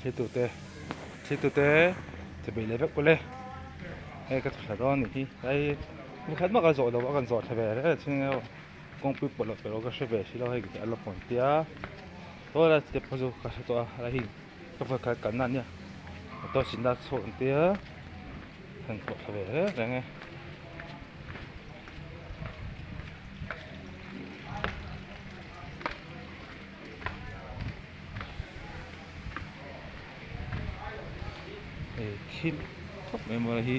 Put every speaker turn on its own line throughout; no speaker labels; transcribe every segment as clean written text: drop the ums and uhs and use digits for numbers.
Chituteจะไปเลยแบบกูเลยไอ้ก็ถอดร้อนนี่ไอ้มีขัดมากันโจดว่ากันโจดทำไมเนี่ยที่นี่กงปิดปลดไปแล้วก็ช่วยไปสิเราให้กินอารมณ์ปนเตียตัวละเจ็บพอจะก็ตัวอะไรหิก็เพื่อกันนั่นเนี่ยตัวสินดัดโซนเตียทั้งปลดทำไมเนี่ยยังไงคิดไม่มาที่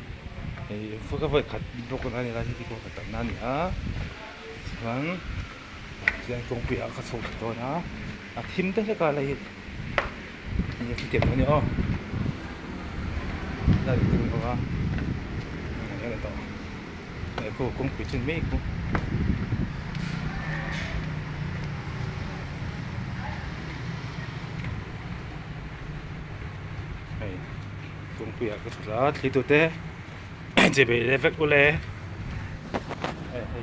ฟุกก็ไปขัดดูคนนั้นนี่ละที่ที่เขาขัดนั่นเนี่ยส่วนยังจงเปียกก็ส่งตัวนะทีมเตะก็อะไรนี่ที่เก็บมันเนี่ยอ๋อได้ถึงก็ว่าอะไรต่อไอ้กูคงปิดชิ้นไม่กูไอ้จงเปียกก็สุดแล้วที่ตัวเตะจะไปเล่นเฟกกูเลยไอ้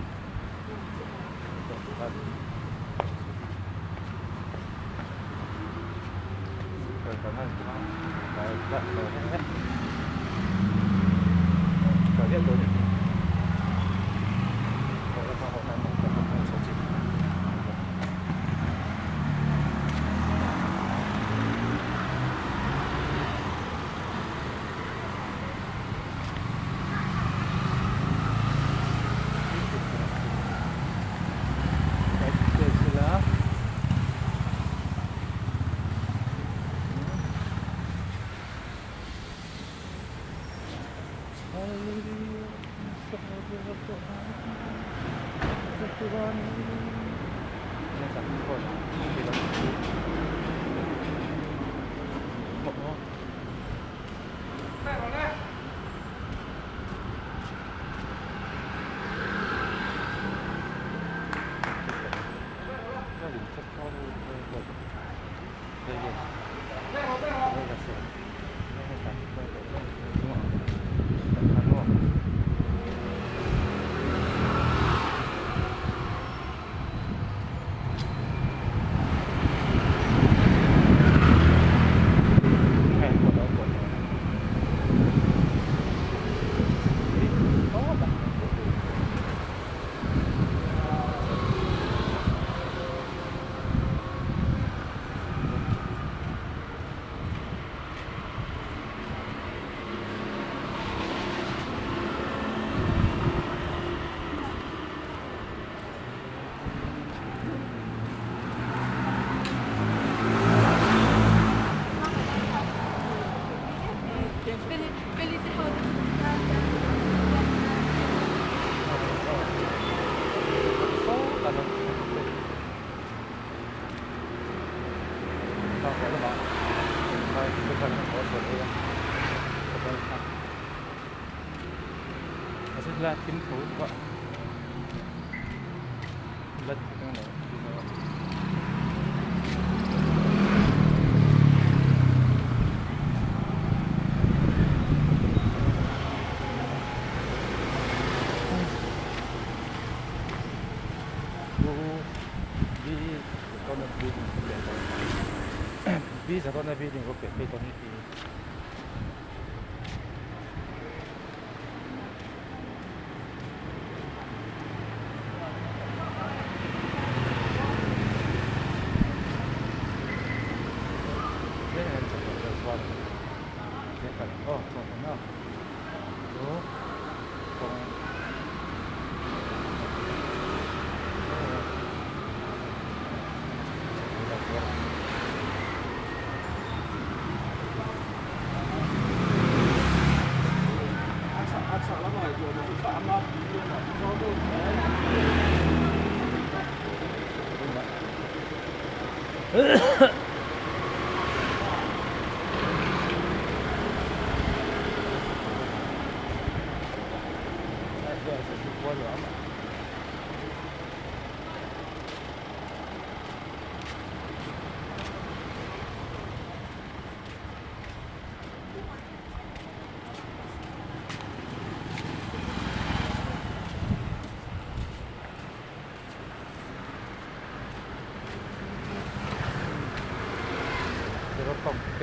còn hơn còn tiếp tục là chính phủ của đất cái này vì sao con này vì đừng có biển bê tông như thế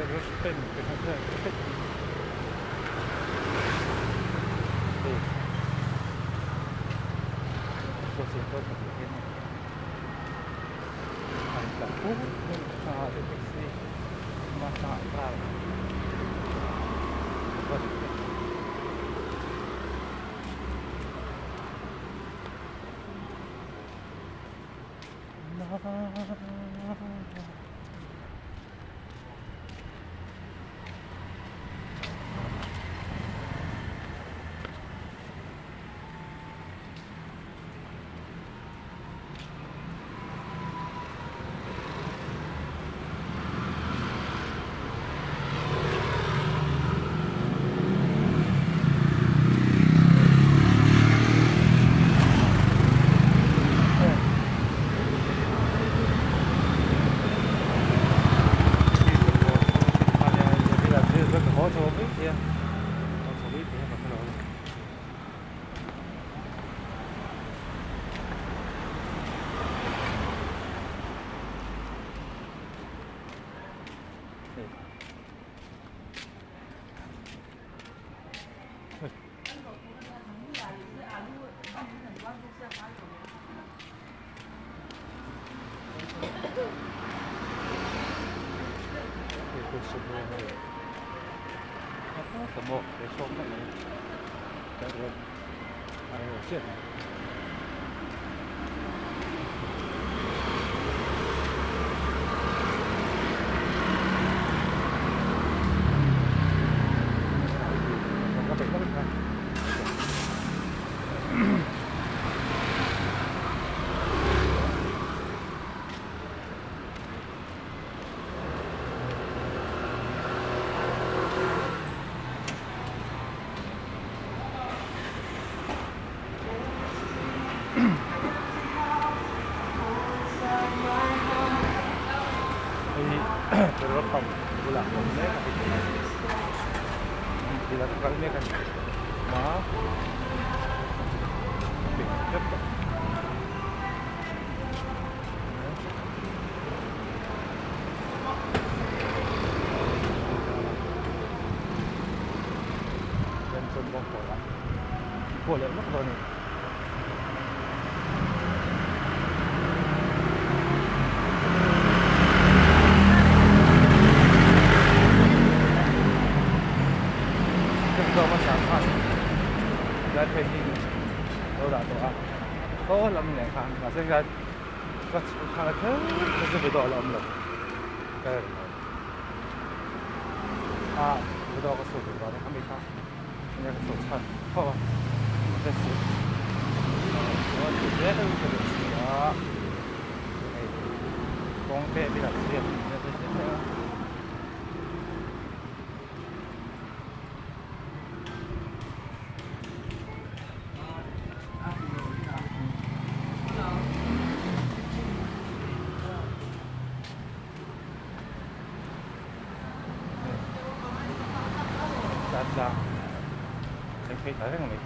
เป็นเพื่อนเป็นตัวเสียงต้นกับเพื่อนหันหลังปุ๊บมันพาเด็กซี่มาสายบ้านก็ดีสุดเลยสมองเดี๋ยวชมกันเลยแต่เดี๋ยวอะไรเสียดมันก็เป็นกันเป็นรถของกุหลาบผมเนี่ยครับdilakukan ini kan maaf cepat dan sombong boleh nak tahu ni masyarakat dan pending roda doa oh lam ni kan masa kanก็ทางเธอจะไปต่อลำหรอกก็ไปต่อก็สุดตอนนี้เขาไม่ครับนี่ก็สุดชั้นเพราะว่าเป็นสุดว่าจุดนี้ต้องเป็นสุดนะกองเตะไปหลักเสียบเนี่ยจะเช่นนี้Dadang, saya tak tahu ni.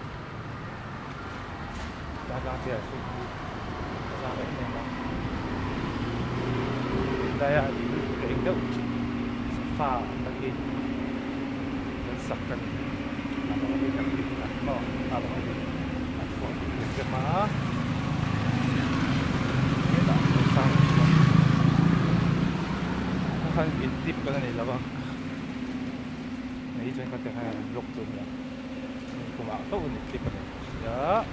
Dadang biasa. Dadang ini memang. Daya itu far lagi sakkan. Apa lagi yang kita mau? Apa lagi? Apa jemaah? Kita sang. Kan intip kan ni lah bang. 이전 같은 한 녹두냐 고마 또 오늘 기쁘네 야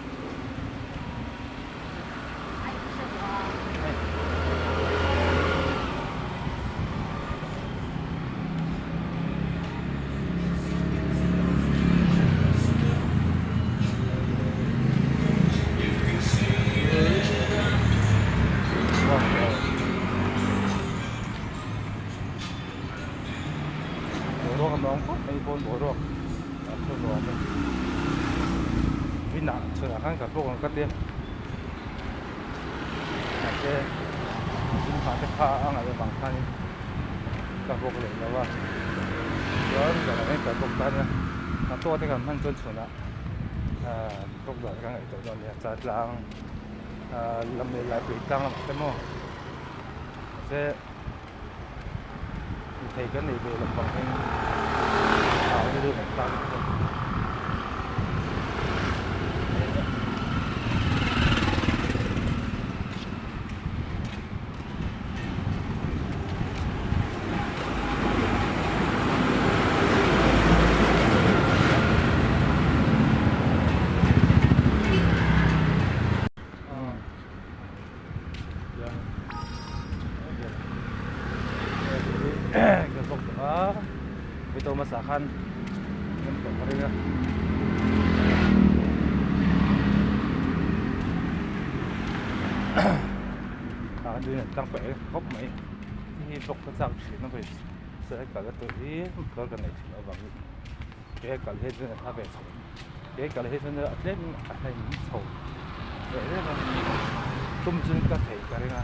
이번 뭐로 앞으로 하면 위나 전화한 거 보고 갈 때. 이제 지금 가서 파안하고 방탄이 가보고 그러려고. 여름에 가 독단은 또 어디가 한 전초나 독단 강에 있던 데 자랑 lâm này lại bị tăng là cái mô sẽ thầy cái này về làm bằng cái áo cái đưa mình tăng Gerbong doa itu masakan untuk mereka akan dulu tang pe khóc mấy thì bốc cái sao chỉ nó phải sẽ cả cái tuổi có cái này ở bằng cái cả hết rồi ta về sầu cái cả hết rồi lên thành sầu vậy nên là tum chân cái thể cái này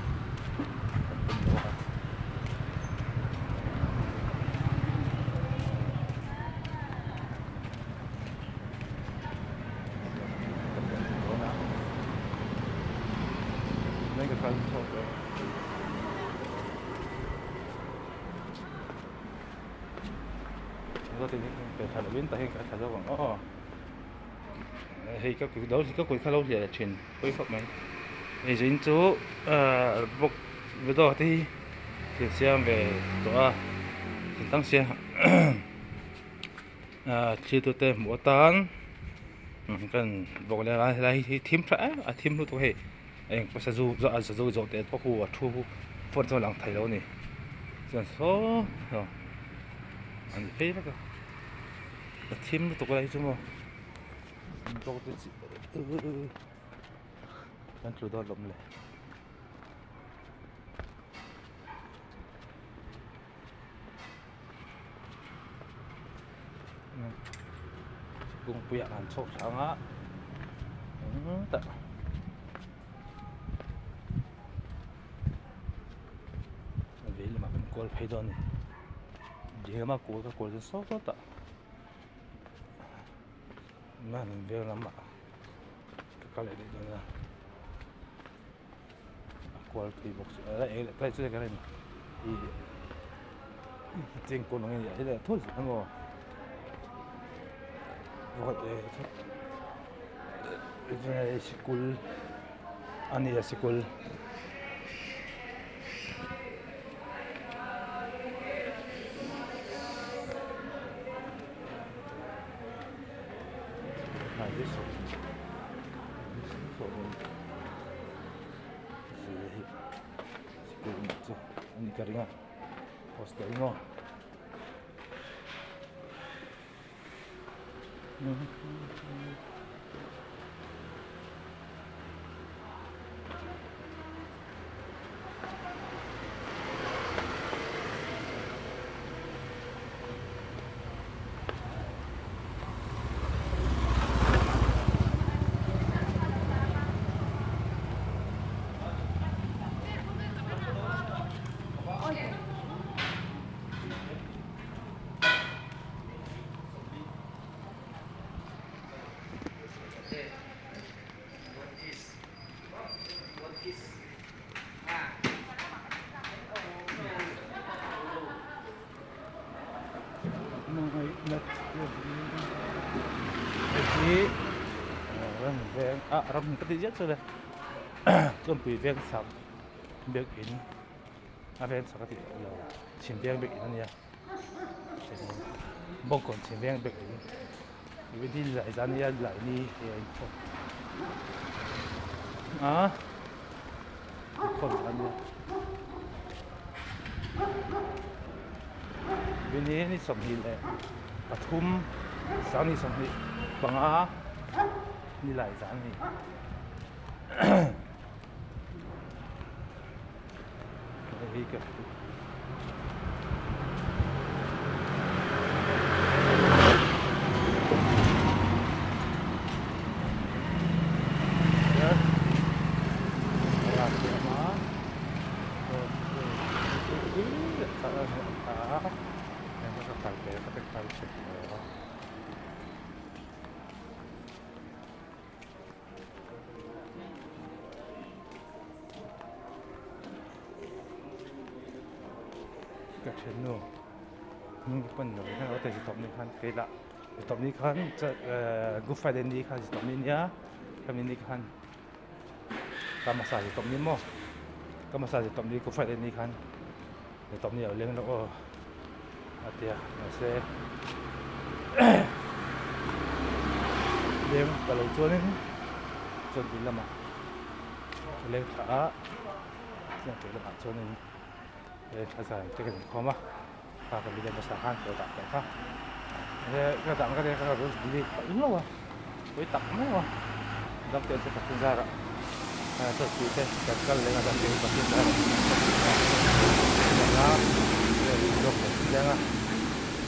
nên cái phần sầu có thể phải thay đổi biến tại hiện cả thay đổi bằng thì các cuộc đấu thì các cuộc lâu thì chuyển quy pháp mấy thì chính chú bốc với đó thì xem về đó thì tăng xem chỉ tụi tem mua tan cần bốc lại thì thím phải thím lúc tuổi anh có sử dụng để bốc hồ thu phun cho lăng thay đâu nè rồi số anh thấy đó thím lúc tuổi chứ mà tôi anh chủ đó lắm này cùng bịa ăn sốt sáng á tạ vì mà mình quên phải đó này dễ mà quên sốt đó tạ mà mình về lắm mà cái này đây là quality box lại cái này này thì trên con nó như vậy là thôi rồi nó gọi để school anh ấy school this ini keringan poster ini jadi ram ketiga sudah sampai ven sam back in ven sakit lo chimbiang back in ya bongkon chimbiang back in jadi lại ra ni lại ni không ra ni bên này sầm hi lệ thum sáng ni sầm hi bằng á ni lại ra ni đây cái Cacheno nhưng quân rồi nó có thể tập ní khăn cái lạ tập ní khăn Good Friday ní khăn tập ní nhá cái ní khăn cái massage tập ní mò cái massage tập ní Good Friday ní khăn tập ní ở lên nó à tiệt nó sẽ đêm cả lâu chuột đi làm à lên cả xem cái làm chuột này để thay giải cái khó mà và cái video massage khăn của tập cái khác cái tập cái này cái rồi đi đúng rồi với tập mấy rồi đắp tiền sẽ tập trung ra rồi thật sự thế cái lên là đắp tiền tập trung ra rồi đó để được cái ra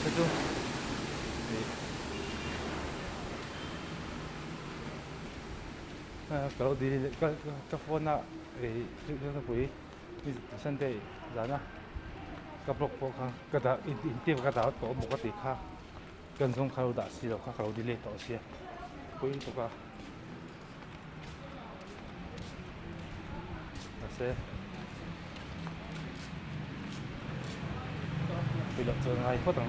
cái chung kalau di ke phone na itu pui Sunday zana kaprok po ka kada inti ka ta to mo ka ti kha kan song khalo da si lo kha khalo di le to si pui to ka ase pilot so ngai po tang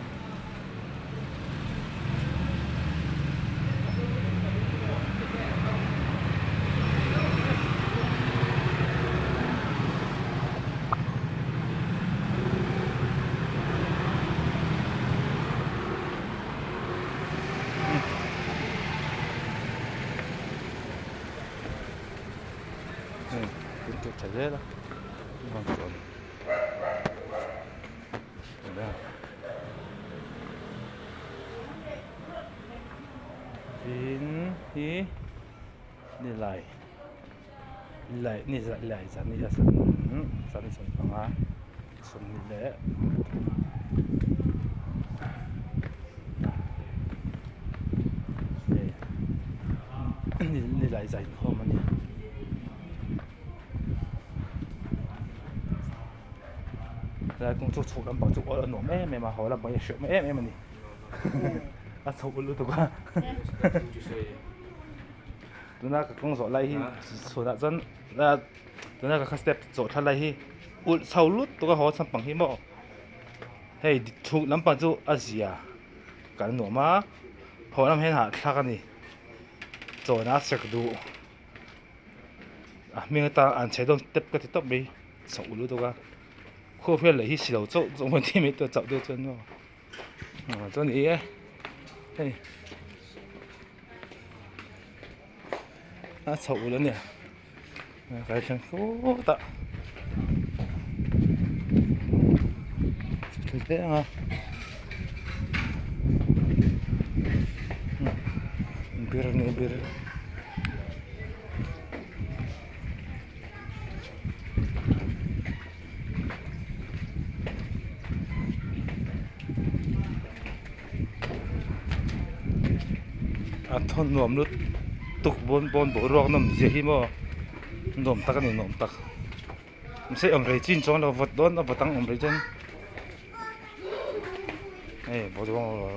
chạy dễ lắm vòng tròn chín ý đi lại đi lại dẫn đi ra sân phòng á sân đi lẽ đi lại dành không mà nhỉ là công作做緊幫助我攞咩嘛好啦，幫嘢學咩嘛你，啊做不了對吧？ตัวนั้นก็工作來去做那陣，那ตัวนั้นก็ step 做出來去，我收入都個好上幫去麼？嘿，出南幫助阿是啊，幹攞嘛，好南喺下睇緊你，做那食到，啊，明個當按車都得個啲得未，收入都個。khoe phê lấy hít xỉu chỗ chỗ một tí mấy tôi chậu đưa chân rồi cho ní ấy đây chậu lớn nè cái chân phố tạ thế à bir ne bir thôn nuông nút tục bốn bộ ruộng nằm dưới hi mò nuông tắc này nuông tắc sẽ ông rầy chín chọn là vật đón nó vật tăng ông rầy chân này bộ ruộng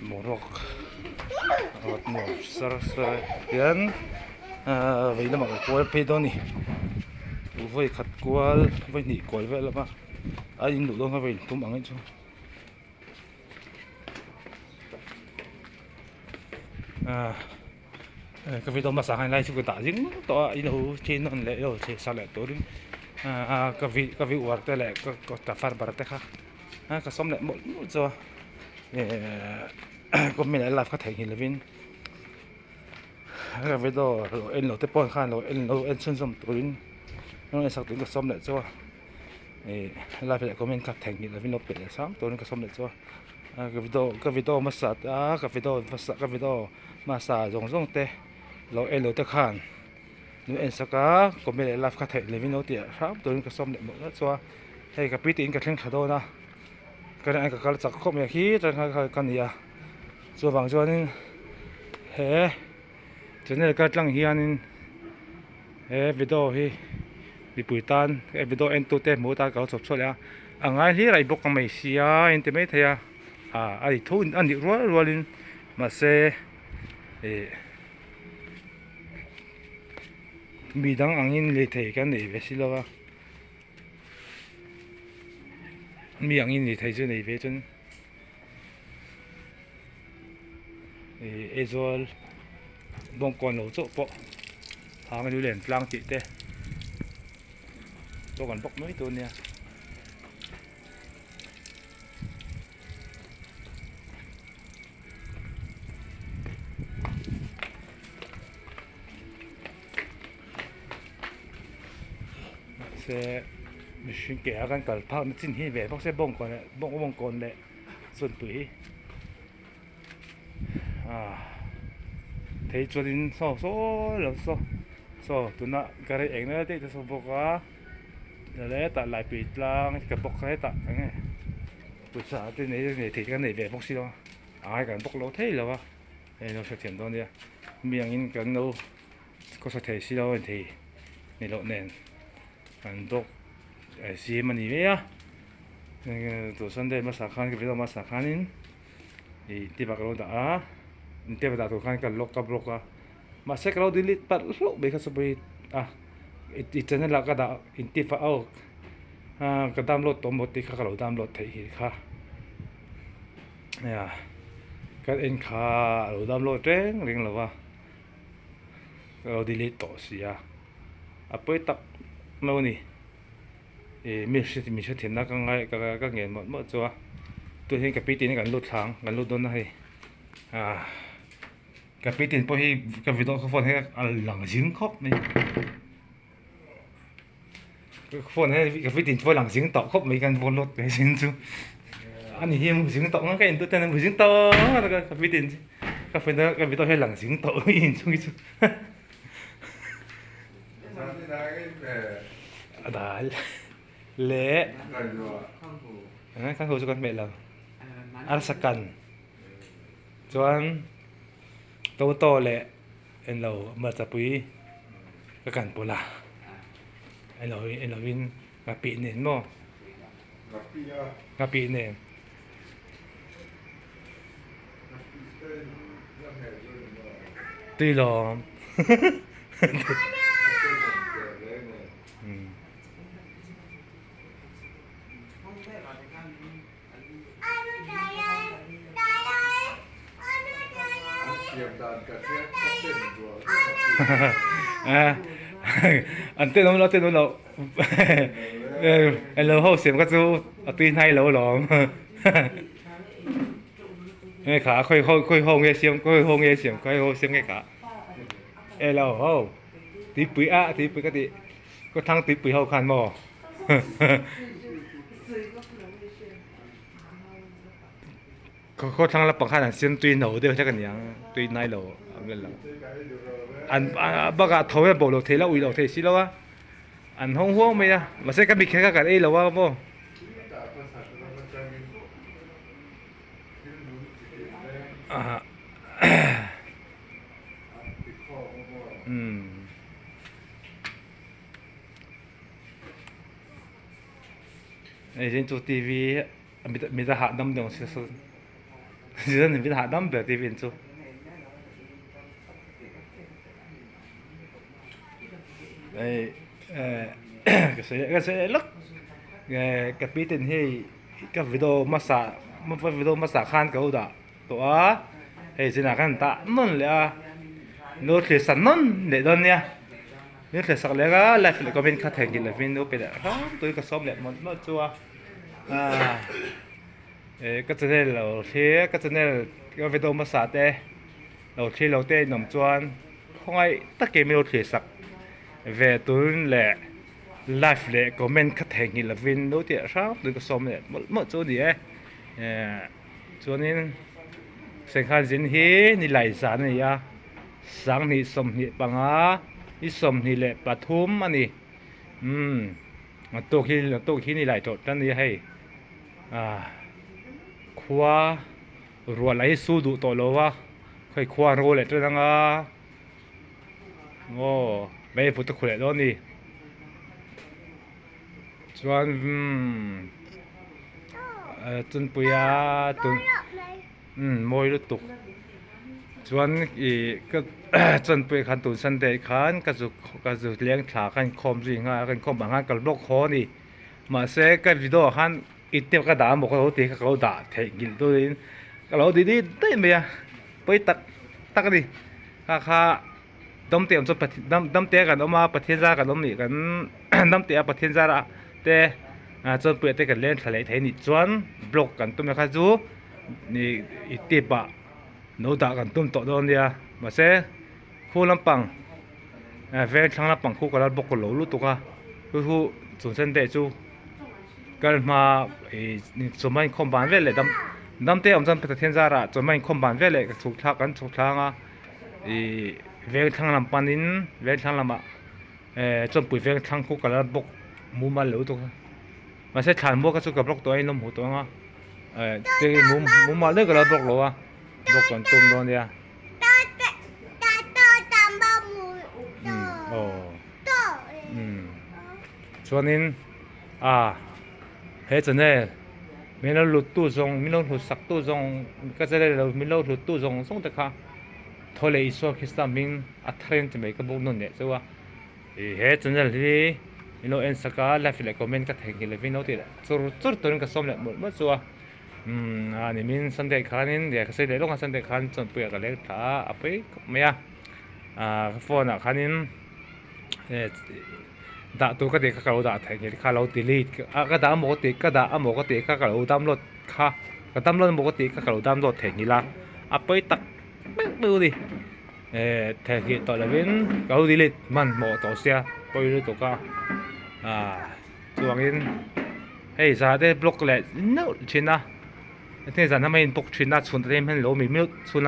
mồ ruộng vật nuông sờ yên vậy là mà coi pe đó nè với khát qua với nị coi vậy là mà anh đủ đông vậy tụm bằng ấy chứ cái video mà sáng nay chúng tôi đã dính to ino trên nó lẽ rồi trên sao lại tối cái vị hoạt tới lại có tập phát bật tới khác cái xong lại một rồi có mình lại làm các thành hình là viên cái video rồi em nó tới pon khan rồi em chân xong tối nó sắp tới cái xong lại cho lại phải comment các thành hình là viên nó bị sáng tối cái xong lại cho cái video massage cái video massage rong te lo elo te khan nu en saka ko me life ka thai levin no tia ram to ka som le mo na chwa hei ka pi tin ka thleng thado na ka an ka kal chak kho me khi tan ka kan ya chu wang chuan he channel ka tlang hianin he video hi bi puitan e video en tu te mo ta ka chop chola angai hi rai bok ka mai sia en te me thaya ai thun an di rualin ma se mi dang angin le thei kan nei ve silawa มีอย่างนี้ไทยจุนในเวจุนเอโซลบงกอนเราโจ๊ะปะทางกันดูเล่นพลังจิตเต้ตัวกันปกน้อยตัวเนี่ยเสมิชิงเกะกันกับพักนั่นสิ่งที่แบบพวกเสบงก่อนเลยบงก่อนเลยส่วนปุ๋ยที่จริงโซ่แล้วโซ่ตัวน่ะก็เลยเองนะที่จะสมบูรณ์ว่าแล้วแต่หลายปีแล้วกับพวกเขาแต่ยังไงปุจฉาที่นี่ที่กันนี่แบบพวกสิเรากันพวกเราเท่แล้ววะเราสักเทียนตอนเนี้ยมีอย่างนี้กันเราก็สักเทียนสิเราที่นี่เราเนี่ยกันพวกซีมันนี่เว้ยตัวสันเดย์มาสักครั้งก็ไปเรามาสักครั้งนึงที่บักเราด่านี่เวลาตัวขันกันล็อกกับล็อกอะมาเช็คเราดิลิทปัดล็อกเบคสบายอีจันนั่นละก็ด่าอินทิฟ้าเอาก็ดาวน์โหลดตัวหมดที่ข้าเราดาวน์โหลดที่ข้าเนี่ยก็เอ็นข้าเราดาวน์โหลดเร่งหรือว่าเราดิลิทต่อสิไปตักเรานี่มีเทียนนักง่ายก็เงินหมดจัวตัวเองกับปีตีนี่กันลดทางกันลดโดนให้กับปีตีนพอให้กับวิดีโอเขาโฟนให้หลังจิงครบนี่โฟนให้กับปีตีนพอหลังจิงต่อครบไม่กันบนรถไปจิงจูอันนี้ยังจิงต่องั้นก็เห็นตัวแต่นั้นจิงต่อแล้วก็กับปีตีนกับเป็นกับวิดีโอให้หลังจิงต่ออีกจูได้เละข้างหูจะกันเม็ดแล้วอาสกันจวนโตเละเราเมื่อจะปุยก็กันปุละเราวินกะปิเน่นบ่กะปิเน่นตีหลอมอันเต้นเราเราเขาเสียงก็จะตีให้เราหลอมขาค่อยห้องเสียงค่อยห้องเสียงค่อยห้องเสียงไงขาเราเขาตีปุ๋ยตีปุ๋ยก็ทั้งตีปุ๋ยเขาคันบ่เขาทั้งรับประกันเสียงตีหนูเดียวใช่กันยังตีนายเราเงินเราอันบักทว่าบอกเราเทแล้วอุ้ยเราเทสิแล้ววะอันห้องไม่นะมาเซ็กกันมีแค่กันเราว่าบ่ไอ้เรื่องทีวีมีแต่หาดำเดียวสิเรื่องมีแต่หาดำแบบทีวีจูก็เสียลักกับปีตินให้กับวิดีโอมาสาขันเขาด่าตัวสินะกันตานั่นเลยโน้ตเลยสันนั่นเด็ดเนี่ยโน้ตเลยสักเลยก็ไลฟ์เลยก็เป็นคัดแข่งกันเลยเป็นโน้ตไปแล้วตัวก็ซ้อมเลยมันจัวก็จะได้เราเที่ยก็จะได้ก็วิดีโอมาสาเต้เราเที่ยเราเต้หนุ่มจวนห้องไอ้ตะเกียบไม่โน้ตเลยสักเวตุนแหละไลฟ์เลยก็เป็นคัดแข่งกันเลยเป็นโน้ตเดียวซ้ำตัวก็ซ้อมเลยมันจัวดีจัวนี้เส้นขันสินฮีนี่ไหลสารนี่สังนี่สมนี่ปังนี่สมนี่แหละปทุมอันนี้ตัวขี้นี่ไหลจดนั่นนี่ให้ขวารัวไหลสู้ดูตัวเราวะค่อยขวารัวเลยตัวนั้นโอ้ไม่พูดตะคุยแล้วนี่จวนจนปุยจนมวยลุตุกจวนก็จนปุยขันตุนสันเดย์ขันก็จะเลี้ยงขาขันคอมจริงกันคอมบางขันกับบล็อกคอนี่มาเสกกันวิดีโอขัน ít tiêu cái đá một cái đầu thì cái đầu đá thể hiện tôi cái đầu thì đi tới mày à bây tắc tắc đi ha đâm tiệm cho đâm tiệm cái đâm mà bát thiên gia cái đâm này cái đâm tiệm bát thiên gia là thế cho bữa thế cái lên thay thế nhị chuẩn block cái tụi mình khai du nhị ít tiệm bạ nấu đá cái tụm tổ đó nha mà sẽ khu lâm bằng về thằng lâm bằng khu cái là bốc cái lẩu lúc tụi cái khu chuẩn sen để chú cái mà chuẩn bị không bán về lại đâm tiệm trong bát thiên gia là chuẩn bị không bán về lại cái chục thang à về thằng làm pan in về thằng làm trong buổi về thằng khu cái là bốc mua mà lẩu tụi mà sẽ thằng mua cái số cái bốc tụi anh nó mua tụi nó cái mua mà lấy cái là bốc lẩu à bốc còn tôm đó nha cho nên hết rồi nè mình nó lụt tu giống mình nó lụt sắc tu giống cái gì là mình nó lụt tu giống xong tất cả thôi lấy số khi sao mình trend thì mấy cái bộ nó nhẹ chứ hết rồi nè thì mình nó ăn sắc là phải comment cái thằng cái mình nó thì rồi tôi cái xong lại một số này mình Sunday khanin để cái gì lúc Sunday khan chọn bữa cái lấy thả à vậy mấy phone khanin đã tôi cái cái đầu đã thay cái cái đầu delete cái đã một cái đầu download cái download một cái đầu download thay như là vậy tắt bự đi thay cáiตัวละวินcái đầu delete มันหมดตัวเสียไปเลยตัวก็ตัวนี้เฮ้ยซาเดบล็อกเลยนู่นชินะที่จะทำให้บล็อกชินะส่วนที่มันโลมีไม่ส่วน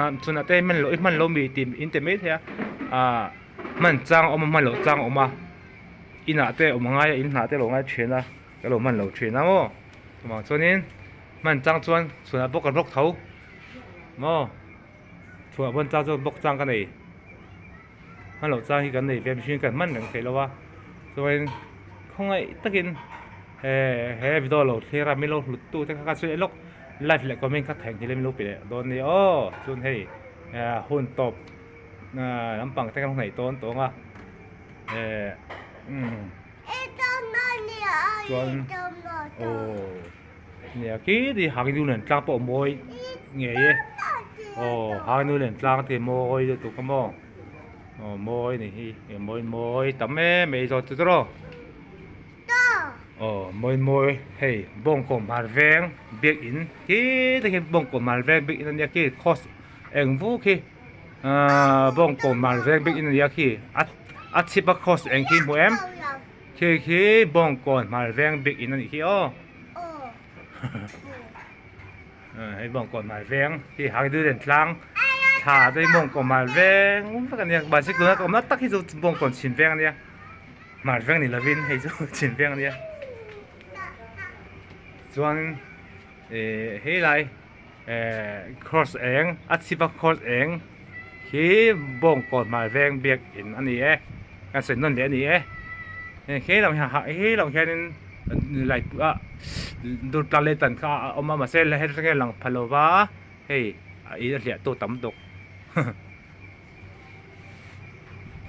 ที่มันโลมีทีมอินเทอร์เน็ตเฮียมันจ้างออกมามันโลจ้างออกมาอินหน้าเตะออกมาง่ายอินหน้าเตะลงง่ายเชนนะก็ลงมันโลเชนนะโม่ถูกไหมส่วนนี้มันจ้างส่วนบล็อกกับบล็อกเท้าโม่ส่วนมันจ้างส่วนบล็อกจ้างกันเลยมันโลจ้างกันเลยเป็นชิ้นกันมันหนึ่งเสร็จแล้ววะส่วนคงไอ้ตะกินวิดีโอโหลดที่เราไม่โหลดตู้ที่เขาช่วยล็อกไลฟ์เลยก็ไม่คัดแทงที่เราไม่รู้ไปเลยโดนนี่ส่วนให้หุ่นตบน้ำปังที่เขาไหนตัวอ่ะส่วนเนี่ยกี่ที่หางดูเนี่ยจ้างปอมวยเงี้ยหางดูเนี่ยจ้างที่มวยตัวก็มองมวยนี่มวยแต่ไม่จอดตัวมวยเฮ้ยบงกมาแวงเบียกอินที่ที่เห็นบงกมาแวงเบียกอินเนี่ยที่คอสเอ็งฟูที่บงกมาแวงเบียกอินเนี่ยที่อัดชิบะคอสเอ็งที่มวยเอ็มที่บงกมาแวงเบียกอินนี่ที่ให้บงกมาแวงที่หางดูเด่นลังถ้าได้บงกมาแวงกันเนี่ยบางสิ่งตัวนั้นก็ไม่ตักที่จะบงกชินแวงเนี่ยมาแวงนี่ละวินให้จะชินแวงเนี่ยส่วนเฮ้ยไรcross เองอัดสิบcross เองที่บ่งกดมาแรงเบียกอินอันนี้การเส้นนั่นเดี๋ยวนี้เฮ้ยเราแค่นั้นไหลดูปลาเล่ตันข้าเอามาเส้นแล้วให้ทั้งหลังพะโล้ว่าเฮ้ยอีเหลี่ยตัวต่ำตก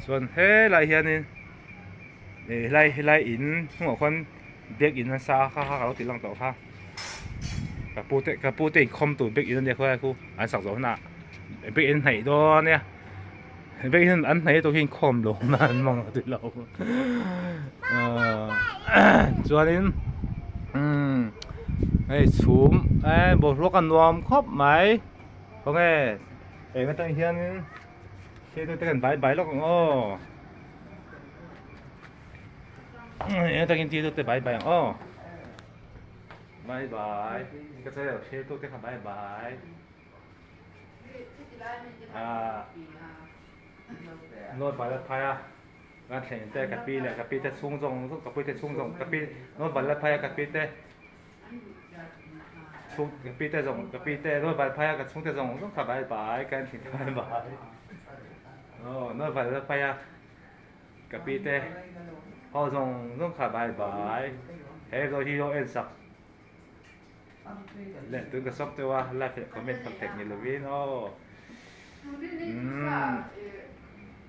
ส่วนเฮ้ยไรเฮียนี่ไล่อินหัวคนเบียกอินนั่นซาข้าเราติดหลังต่อข้ากับปูเตะคอมตูนเบียกอินนั่นเดียวคืออันสักสองน่ะเบียกอินไหนตัวเนี่ยเบียกอินอันไหนตัวที่คอมลงนั่นมองติดเราส่วนนี้ไอ้ซูมบทรักันรวมครบไหมเพราะไงก็ต้องเฮียนเชื่อตัวกันใบแล้วก็ตะกินทีตัวเตะบายก็ใช่เชฟตัวเตะขับบายโน้ตบายแล้วพายการแข่งแต่กับปีแหละกับปีแต่ชุ่งจงกับปีแต่ชุ่งจงกับปีโน้ตบายแล้วพายกับปีแต่ชุ่งกับปีแต่จงกับปีแต่โน้ตบายพายกับชุ่งแต่จงต้องขับบายการแข่งบายโน้ตบายแล้วพายกับปีแต่พอจงต้องขับบายเฮ้ยเราที่เราเอ็นสักเล่นตัวกับซอฟต์ว่าไลฟ์คอมเมนต์คอนแทคนี่เลยวิน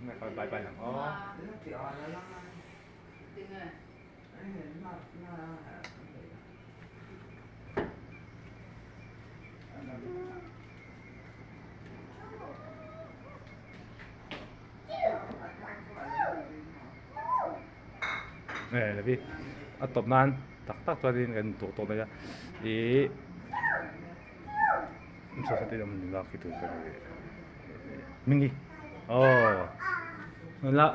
ไม่ค่อยบายหลัง เลยพี่เอาตบนานตักตัวนี้กันตัวนี้อีso satu jam nila gitu kan mingi oh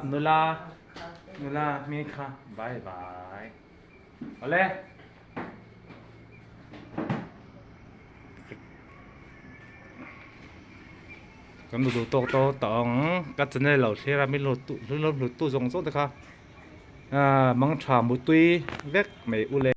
nula mika bye bye oleh cầm đồ to tỏng cắt chân này lẩu xe ra mới lột tu giống tốt được không à măng trà một tuy vét mày u lê